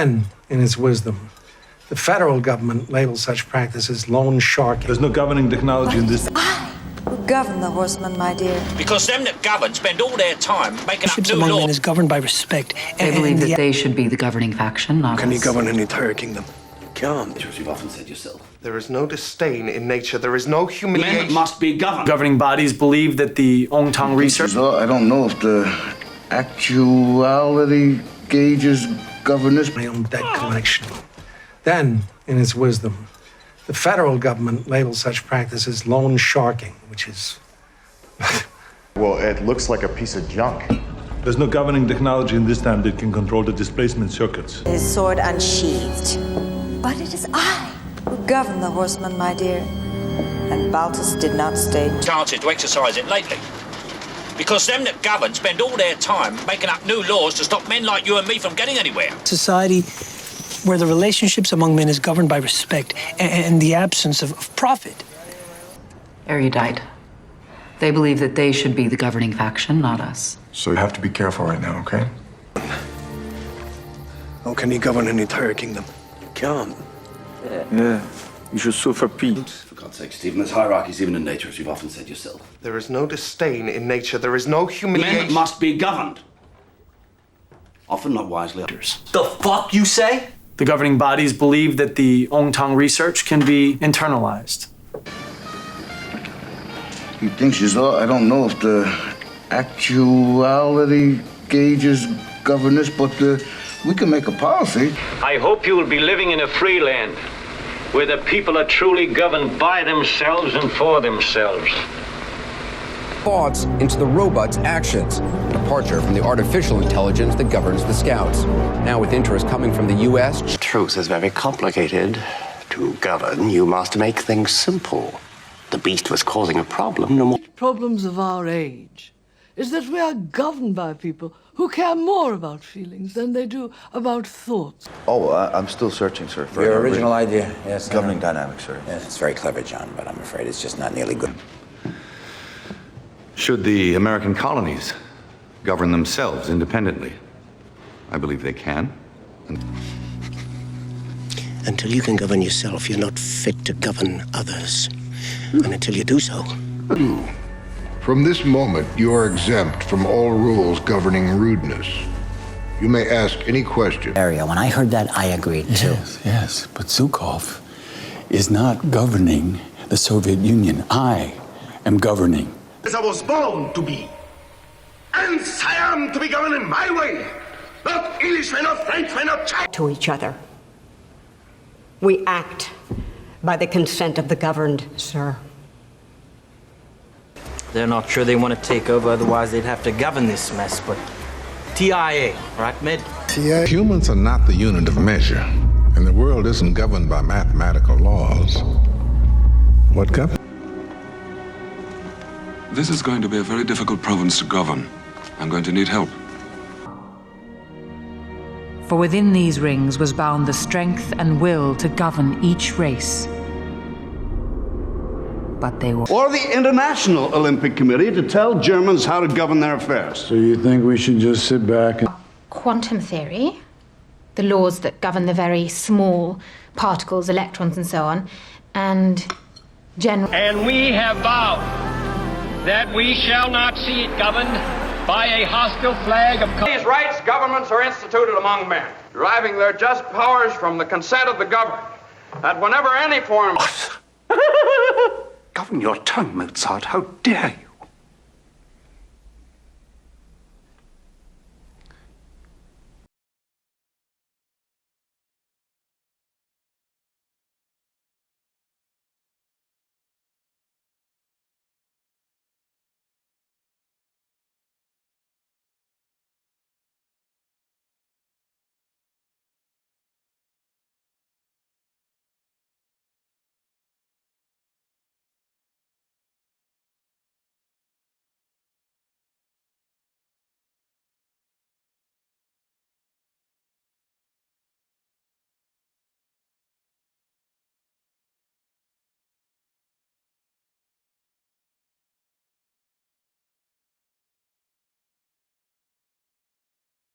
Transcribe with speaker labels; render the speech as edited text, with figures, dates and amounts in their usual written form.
Speaker 1: And in its wisdom, the federal government labels such practices loan sharking.
Speaker 2: There's no governing technology in this.
Speaker 3: I govern the horsemen, my dear.
Speaker 4: Because them that govern spend all their time making up new
Speaker 5: among men
Speaker 4: laws.
Speaker 5: is governed by respect.
Speaker 6: They believe that they should be the governing faction, not
Speaker 7: Can
Speaker 6: us.
Speaker 7: you govern an entire kingdom? You can't.
Speaker 8: As you've often said yourself.
Speaker 9: There is no disdain in nature. There is no humiliation.
Speaker 8: Men must be governed.
Speaker 10: Governing bodies believe that the ʻɡʌv.ən research...
Speaker 11: Well, I don't know if the actuality gauges governance.
Speaker 1: My own debt collection. Then, in its wisdom, the federal government labels such practices loan sharking, which is...
Speaker 12: Well, it looks like a piece of junk.
Speaker 2: There's no governing technology in this time that can control the displacement circuits.
Speaker 3: His sword unsheathed. But it is I who govern the horsemen, my dear. And Baltus did not stay.
Speaker 4: Chances to exercise it lately. Because them that govern spend all their time making up new laws to stop men like you and me from getting anywhere.
Speaker 5: Society where the relationships among men is governed by respect and the absence of profit.
Speaker 6: Erudite. They believe that they should be the governing faction, not us.
Speaker 7: So you have to be careful right now, okay? How can you govern an entire kingdom? You can't.
Speaker 11: Yeah, you should sue for peace.
Speaker 8: For God's sake, Stephen, there's hierarchies even in nature, as you've often said yourself.
Speaker 9: There is no disdain in nature. There is no humiliation.
Speaker 8: Men must be governed. Often not wisely.
Speaker 10: The fuck you say? The governing bodies believe that the ʻɡʌv.ən research can be internalized.
Speaker 11: He thinks he's all. I don't know if the actuality gauges governance, but we can make a policy.
Speaker 13: I hope you will be living in a free land where the people are truly governed by themselves and for themselves.
Speaker 14: Thoughts into the robot's actions. Departure from the artificial intelligence that governs the Scouts. Now with interest coming from the U.S.
Speaker 15: Truth is very complicated. To govern, you must make things simple. The beast was causing a problem. No more.
Speaker 16: Problems of our age is that we are governed by people who care more about feelings than they do about thoughts.
Speaker 17: Oh, I'm still searching, sir. For
Speaker 18: your original idea, yes.
Speaker 17: Governing dynamics, sir.
Speaker 18: Yes, it's very clever, John, but I'm afraid it's just not nearly good.
Speaker 19: Should the American colonies govern themselves independently? I believe they can.
Speaker 15: Until you can govern yourself, you're not fit to govern others. And until you do so...
Speaker 20: From this moment, you are exempt from all rules governing rudeness. You may ask any question.
Speaker 18: Ariel, when I heard that, I agreed too.
Speaker 7: Yes, but Zhukov is not governing the Soviet Union. I am governing.
Speaker 4: As I was born to be. And I am to be governed in my way. Not Englishmen or Frenchmen or Chinese.
Speaker 5: To each other. We act by the consent of the governed, sir.
Speaker 16: They're not sure they want to take over, otherwise they'd have to govern this mess, but TIA, right, Med?
Speaker 20: TIA. Humans are not the unit of measure, and the world isn't governed by mathematical laws. What governs?
Speaker 3: This is going to be a very difficult province to govern. I'm going to need help.
Speaker 6: For within these rings was bound the strength and will to govern each race. But they were...
Speaker 11: Or the International Olympic Committee to tell Germans how to govern their affairs.
Speaker 7: So you think we should just sit back and...
Speaker 12: Quantum theory, the laws that govern the very small particles, electrons and so on, and general...
Speaker 13: And we have vowed that we shall not see it governed by a hostile flag of...
Speaker 6: These rights governments are instituted among men, deriving their just powers from the consent of the governed, that whenever any form...
Speaker 15: Govern your tongue, Mozart. How dare you?